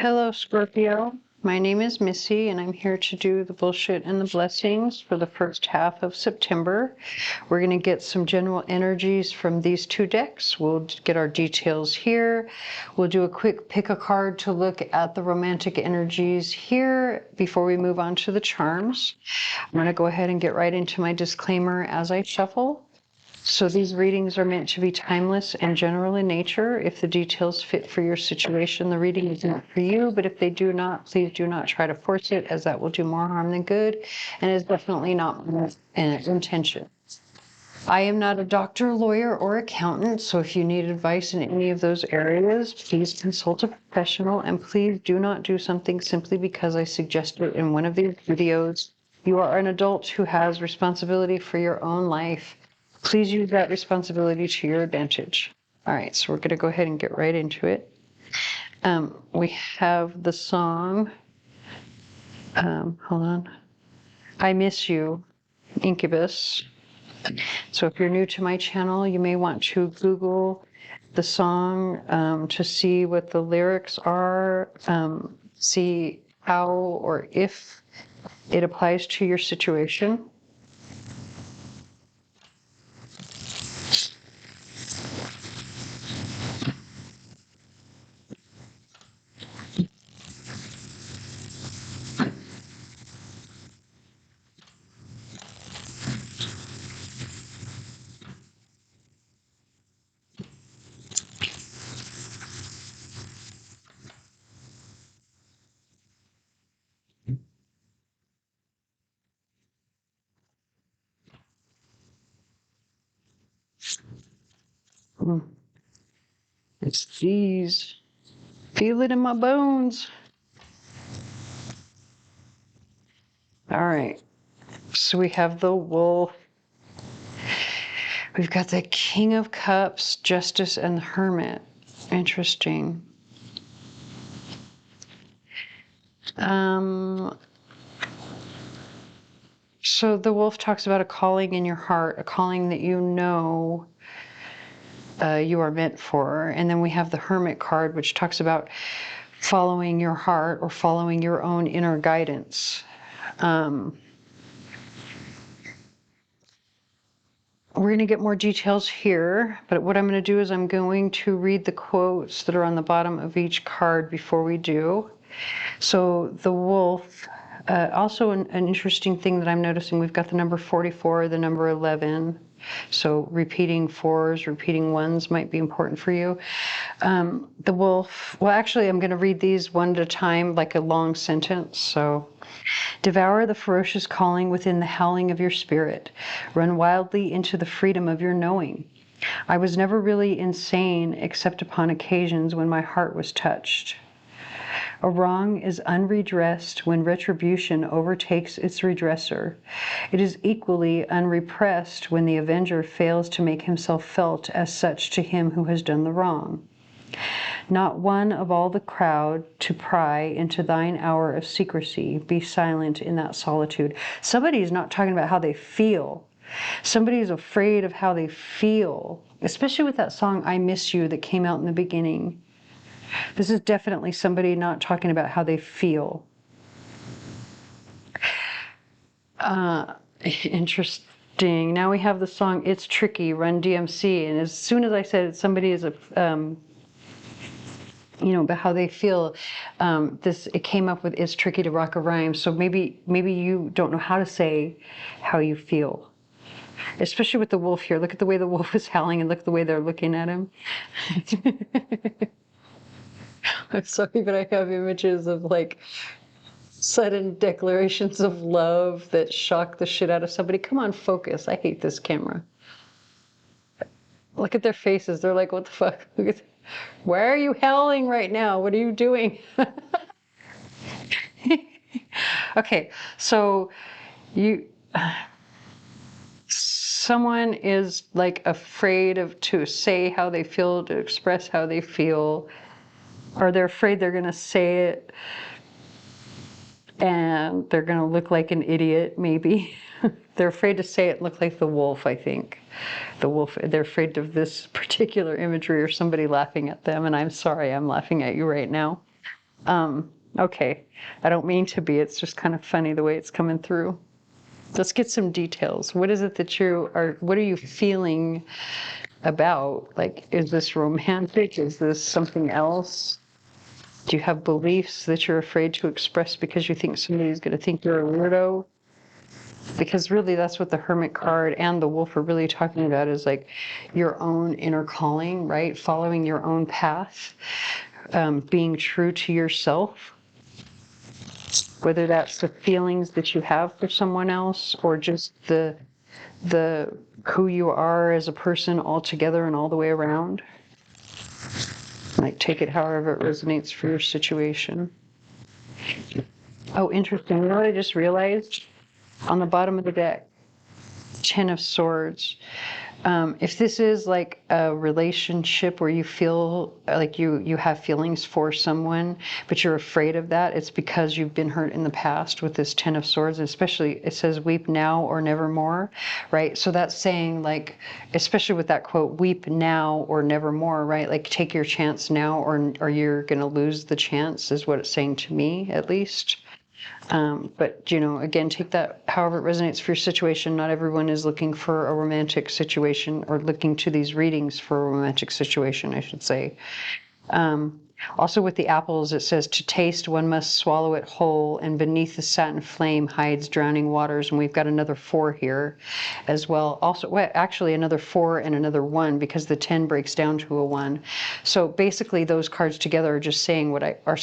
Hello, Scorpio. My name is Missy, and I'm here to do the bullshit and the blessings for the first half of September. We're going to get some general energies from these two decks. We'll get our details here. We'll do a quick pick a card to look at the romantic energies here before we move on to the charms. I'm going to go ahead and get right into my disclaimer as I shuffle. So these readings are meant to be timeless and general in nature. If the details fit for your situation, the reading is not for you, but if they do not, please do not try to force it, as that will do more harm than good and is definitely not my intention. I am not a doctor, lawyer, or accountant, so if you need advice in any of those areas, please consult a professional, and please do not do something simply because I suggested it in one of these videos. You are an adult who has responsibility for your own life. Please use that responsibility to your advantage. All right, so we're going to go ahead and get right into it. We have the song, hold on, I Miss You, Incubus. So if you're new to my channel, you may want to Google the song to see what the lyrics are, see how or if it applies to your situation. It's these. Feel it in my bones. All right. So we have the Wolf. We've got the King of Cups, Justice, and the Hermit. Interesting. So the Wolf talks about a calling in your heart, a calling that you know you are meant for. And then we have the Hermit card, which talks about following your heart or following your own inner guidance. We're going to get more details here, but what I'm going to do is I'm going to read the quotes that are on the bottom of each card before we do. So the Wolf, also an interesting thing that I'm noticing, we've got the number 44, the number 11. So repeating fours, repeating ones might be important for you. The Wolf, well, actually, I'm going to read these one at a time, like a long sentence. So, devour the ferocious calling within the howling of your spirit. Run wildly into the freedom of your knowing. I was never really insane except upon occasions when my heart was touched. A wrong is unredressed when retribution overtakes its redresser. It is equally unrepressed when the avenger fails to make himself felt as such to him who has done the wrong. Not one of all the crowd to pry into thine hour of secrecy. Be silent in that solitude. Somebody is not talking about how they feel. Somebody is afraid of how they feel, especially with that song, I Miss You, that came out in the beginning. This is definitely somebody not talking about how they feel. Interesting. Now we have the song It's Tricky, Run DMC. And as soon as I said somebody is about how they feel, it came up with It's Tricky to Rock a Rhyme. So maybe you don't know how to say how you feel. Especially with the wolf here. Look at the way the wolf is howling and look at the way they're looking at him. I'm sorry, but I have images of like sudden declarations of love that shock the shit out of somebody. Come on, focus. I hate this camera. Look at their faces. They're like, what the fuck? Why are you howling right now? What are you doing? Okay, so someone is like afraid to say how they feel, to express how they feel, or they're afraid they're going to say it and they're going to look like an idiot, maybe. They're afraid to say it and look like the wolf, I think. The wolf, they're afraid of this particular imagery or somebody laughing at them, and I'm sorry, I'm laughing at you right now. Okay, I don't mean to be. It's just kind of funny the way it's coming through. Let's get some details. What is it that what are you feeling about? Like, is this romantic? Is this something else? Do you have beliefs that you're afraid to express because you think somebody's going to think you're a weirdo? Because really, that's what the Hermit card and the Wolf are really talking about, is like your own inner calling, right? Following your own path, being true to yourself, whether that's the feelings that you have for someone else or just the who you are as a person altogether and all the way around. Like, take it however it resonates for your situation. Oh, interesting. You know what I just realized? On the bottom of the deck, 10 of Swords. If this is like a relationship where you feel like you have feelings for someone, but you're afraid of that, it's because you've been hurt in the past with this 10 of Swords. And especially, it says weep now or nevermore, right? So that's saying, like, especially with that quote, weep now or nevermore, right? Like, take your chance now or you're going to lose the chance, is what it's saying to me, at least. But, you know, again, take that however it resonates for your situation. Not everyone is looking for a romantic situation, or looking to these readings for a romantic situation, I should say. Also with the apples, it says, to taste one must swallow it whole, and beneath the satin flame hides drowning waters. And we've got another 4 here as well. Also, well, actually another 4 and another 1, because the 10 breaks down to a 1. So basically those cards together are just saying or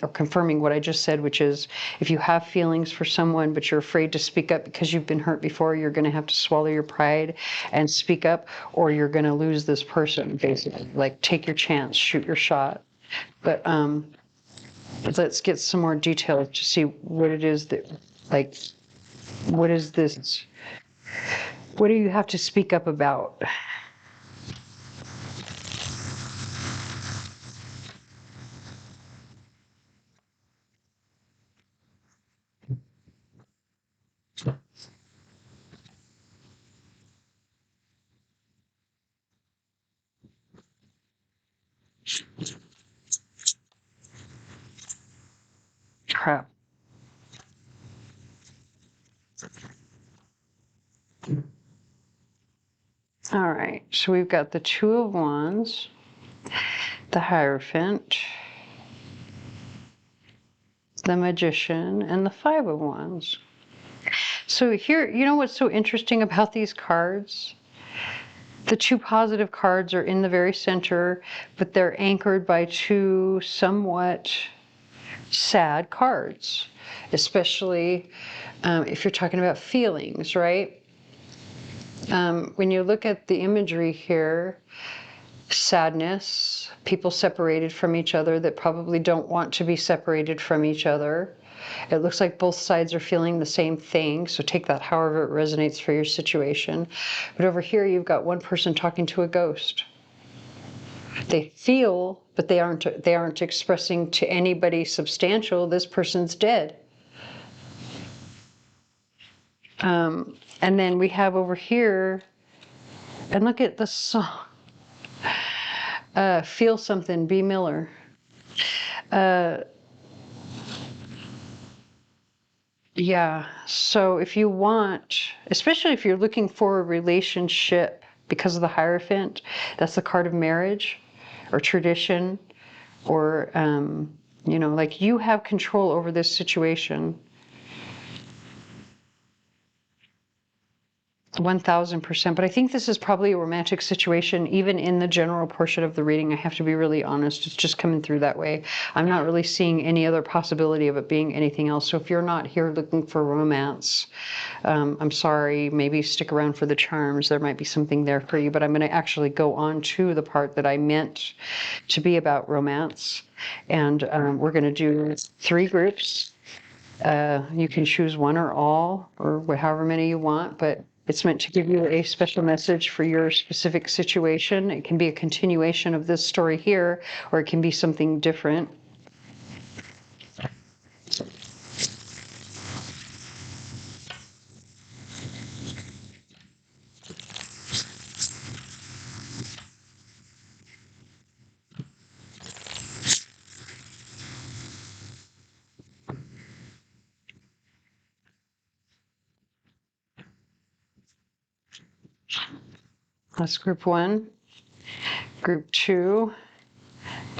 confirming what I just said, which is, if you have feelings for someone but you're afraid to speak up because you've been hurt before, you're going to have to swallow your pride and speak up, or you're going to lose this person, basically. Like, take your chance, shoot your shot. But let's get some more detail to see what it is that, like, what is this? What do you have to speak up about? Crap. All right, so we've got the 2 of Wands, the Hierophant, the Magician, and the 5 of Wands. So here, you know what's so interesting about these cards? The 2 positive cards are in the very center, but they're anchored by 2 somewhat sad cards, especially if you're talking about feelings, right? When you look at the imagery here, sadness, people separated from each other that probably don't want to be separated from each other. It looks like both sides are feeling the same thing, so take that however it resonates for your situation. But over here, you've got one person talking to a ghost. They feel, but they aren't expressing to anybody substantial, this person's dead. And then we have over here, and look at the song. Feel Something, B. Miller. Yeah, so if you want, especially if you're looking for a relationship, because of the Hierophant, that's the card of marriage or tradition, or, you know, like, you have control over this situation. 1000%. But I think this is probably a romantic situation, even in the general portion of the reading. I have to be really honest. It's just coming through that way. I'm not really seeing any other possibility of it being anything else. So if you're not here looking for romance, I'm sorry, maybe stick around for the charms. There might be something there for you, but I'm going to actually go on to the part that I meant to be about romance. And we're going to do 3 groups. You can choose one or all, or however many you want, but it's meant to give you a special message for your specific situation. It can be a continuation of this story here, or it can be something different. That's group 1, group 2,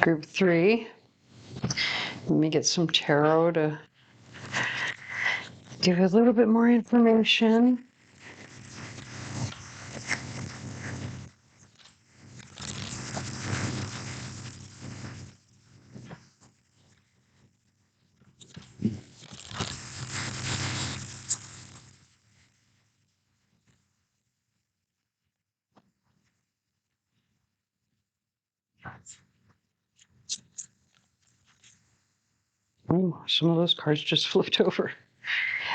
group 3. Let me get some tarot to give you a little bit more information. Oh, some of those cards just flipped over.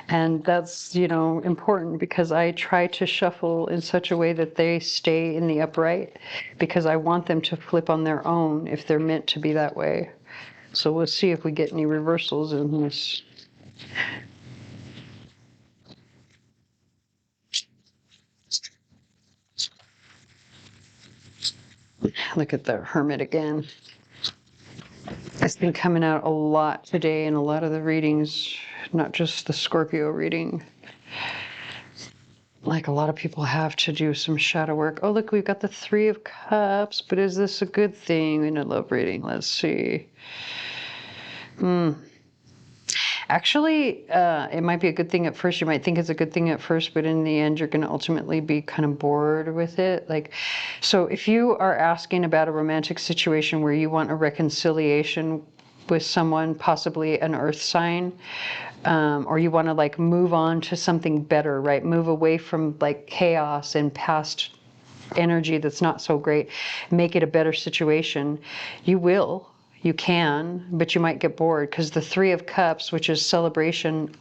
And that's, important because I try to shuffle in such a way that they stay in the upright because I want them to flip on their own if they're meant to be that way. So we'll see if we get any reversals in this. Look at the Hermit again. It's been coming out a lot today in a lot of the readings, not just the Scorpio reading. Like a lot of people have to do some shadow work. Oh, look, we've got the 3 of Cups, but is this a good thing in a love reading? Let's see. Actually, it might be a good thing at first. You might think it's a good thing at first, but in the end, you're going to ultimately be kind of bored with it. So if you are asking about a romantic situation where you want a reconciliation with someone, possibly an earth sign, or you want to move on to something better, right? Move away from chaos and past energy that's not so great, make it a better situation. You can, but you might get bored because the 3 of Cups, which is celebration,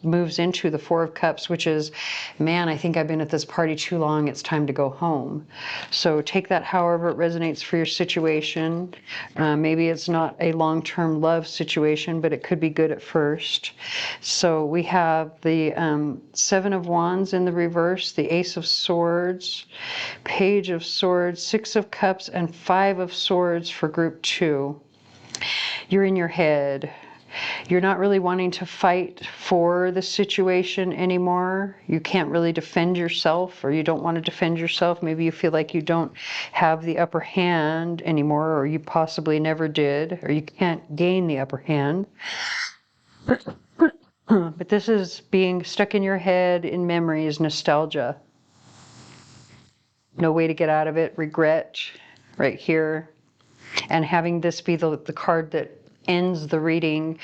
moves into the 4 of Cups, which is, man, I think I've been at this party too long. It's time to go home. So take that however it resonates for your situation. Maybe it's not a long-term love situation, but it could be good at first. So we have the 7 of Wands in the reverse, the Ace of Swords, Page of Swords, 6 of Cups, and 5 of Swords for group 2. You're in your head. You're not really wanting to fight for the situation anymore. You can't really defend yourself, or you don't want to defend yourself. Maybe you feel like you don't have the upper hand anymore, or you possibly never did, or you can't gain the upper hand. But this is being stuck in your head in memories, nostalgia. No way to get out of it, regret right here. And having this be the card that ends the reading,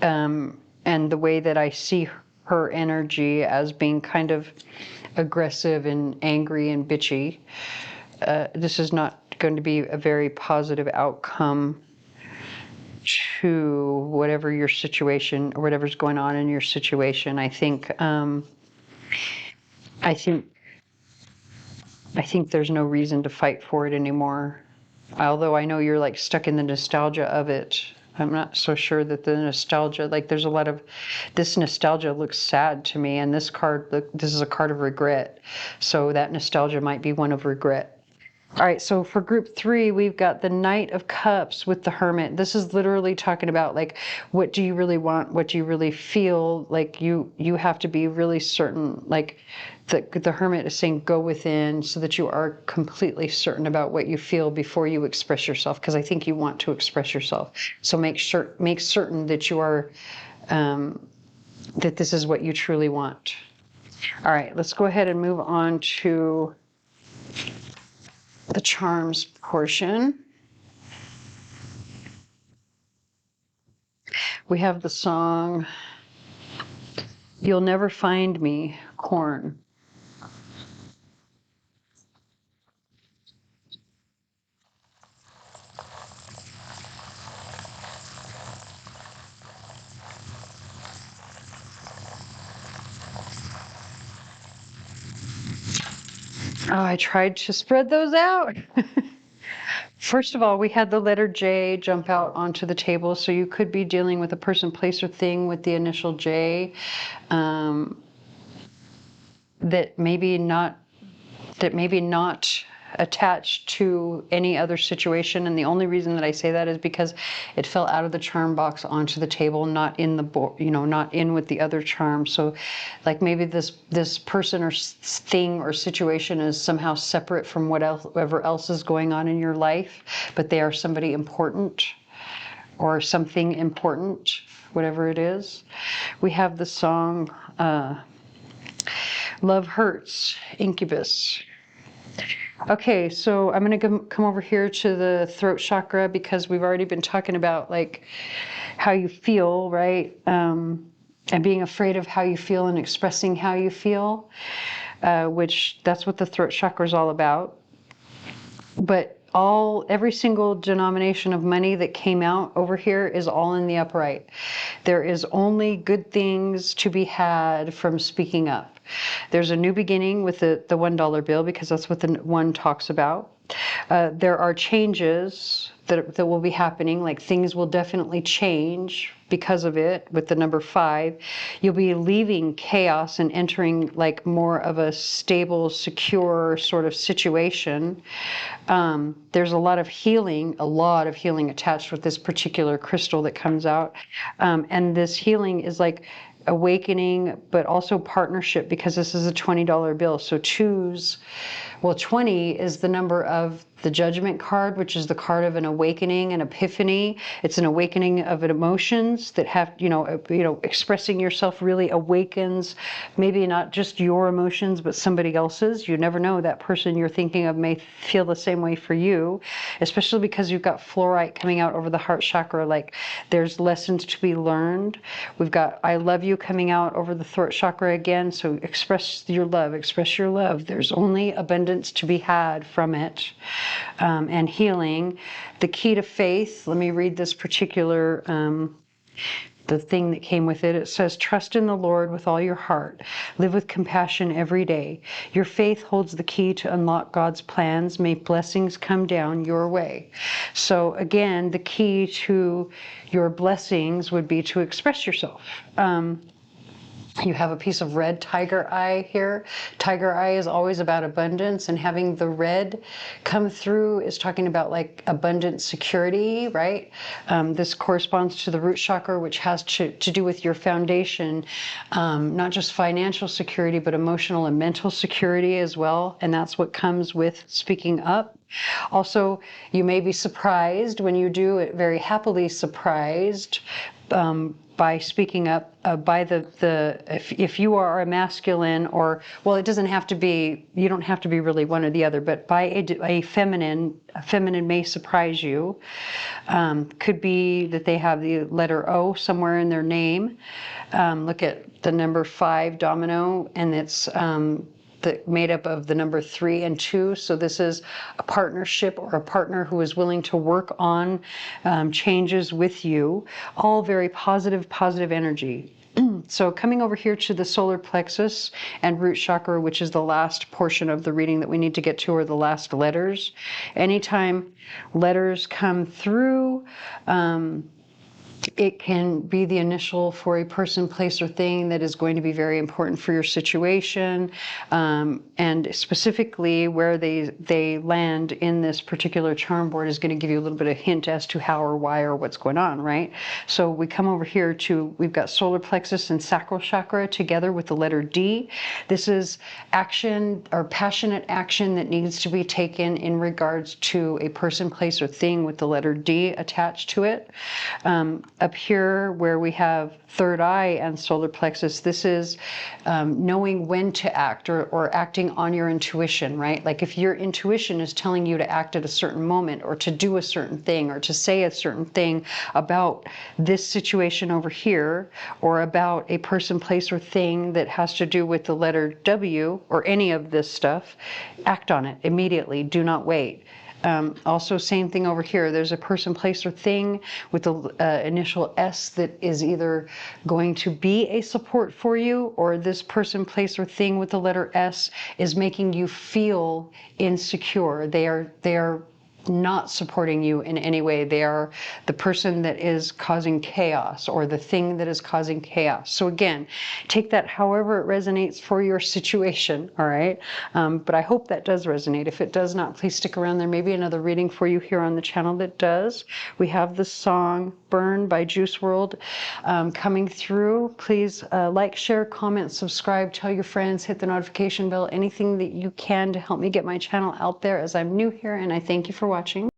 and the way that I see her energy as being kind of aggressive and angry and bitchy, this is not going to be a very positive outcome to whatever your situation or whatever's going on in your situation. I think there's no reason to fight for it anymore. Although I know you're stuck in the nostalgia of it. I'm not so sure that the nostalgia, there's a lot of, this nostalgia looks sad to me. And this card, this is a card of regret. So that nostalgia might be one of regret. All right, so for group 3, we've got the Knight of Cups with the Hermit. This is literally talking about what do you really want? What do you really feel? You have to be really certain. The Hermit is saying go within so that you are completely certain about what you feel before you express yourself, because I think you want to express yourself. So make certain that you are, that this is what you truly want. All right, let's go ahead and move on to the charms portion. We have the song, You'll Never Find Me, Corn. Oh, I tried to spread those out. First of all, we had the letter J jump out onto the table, so you could be dealing with a person, place, or thing with the initial J, that maybe not attached to any other situation. And the only reason that I say that is because it fell out of the charm box onto the table, not in the not in with the other charm. So like maybe this person or thing or situation is somehow separate from whatever else is going on in your life, but they are somebody important or something important, whatever it is. We have the song Love Hurts, Incubus. Okay, so I'm going to come over here to the throat chakra because we've already been talking about like how you feel, right? And being afraid of how you feel and expressing how you feel, which that's what the throat chakra is all about. But every single denomination of money that came out over here is all in the upright. There is only good things to be had from speaking up. There's a new beginning with the $1 bill because that's what the one talks about. There are changes that will be happening, like things will definitely change because of it with the number 5. You'll be leaving chaos and entering like more of a stable, secure sort of situation. There's a lot of healing attached with this particular crystal that comes out. And this healing is like awakening, but also partnership, because this is a $20 bill. So 20 is the number of the Judgment card, which is the card of an awakening, an epiphany. It's an awakening of emotions that have, expressing yourself really awakens maybe not just your emotions, but somebody else's. You never know, that person you're thinking of may feel the same way for you, especially because you've got fluorite coming out over the heart chakra. Like there's lessons to be learned. We've got I love you coming out over the throat chakra again. So express your love, express your love. There's only abundance to be had from it. And healing. The key to faith, let me read this particular, the thing that came with it. It says, trust in the Lord with all your heart. Live with compassion every day. Your faith holds the key to unlock God's plans. May blessings come down your way. So again, the key to your blessings would be to express yourself. You have a piece of red tiger eye here. Tiger eye is always about abundance, and having the red come through is talking about like abundant security, right? This corresponds to the root chakra, which has to do with your foundation, not just financial security, but emotional and mental security as well. And that's what comes with speaking up. Also, you may be surprised when you do it, very happily surprised, by speaking up, if you are a masculine, or, well, it doesn't have to be, you don't have to be really one or the other, but by a feminine may surprise you. Could be that they have the letter O somewhere in their name. Look at the number 5 domino, and it's made up of the number 3 and 2. So this is a partnership or a partner who is willing to work on changes with you. All very positive energy. So coming over here to the solar plexus and root chakra, which is the last portion of the reading that we need to get to, or the last letters. Anytime letters come through, it can be the initial for a person, place, or thing that is going to be very important for your situation, and specifically where they land in this particular charm board is going to give you a little bit of hint as to how or why or what's going on, right? So we come over here to, we've got solar plexus and sacral chakra together with the letter D. This is action or passionate action that needs to be taken in regards to a person, place, or thing with the letter D attached to it. Up here where we have third eye and solar plexus, this is knowing when to act, or acting on your intuition, right? Like if your intuition is telling you to act at a certain moment, or to do a certain thing, or to say a certain thing about this situation over here, or about a person, place, or thing that has to do with the letter W, or any of this stuff, act on it immediately. Do not wait. Also, same thing over here. There's a person, place, or thing with the initial S that is either going to be a support for you, or this person, place, or thing with the letter S is making you feel insecure. They are not supporting you in any way. They are the person that is causing chaos, or the thing that is causing chaos. So again, take that however it resonates for your situation, all right? But I hope that does resonate. If it does not, please stick around. There may be another reading for you here on the channel that does. We have the song Burn by Juice WRLD coming through. Please like, share, comment, subscribe, tell your friends, hit the notification bell, anything that you can to help me get my channel out there, as I'm new here, and I thank you for watching.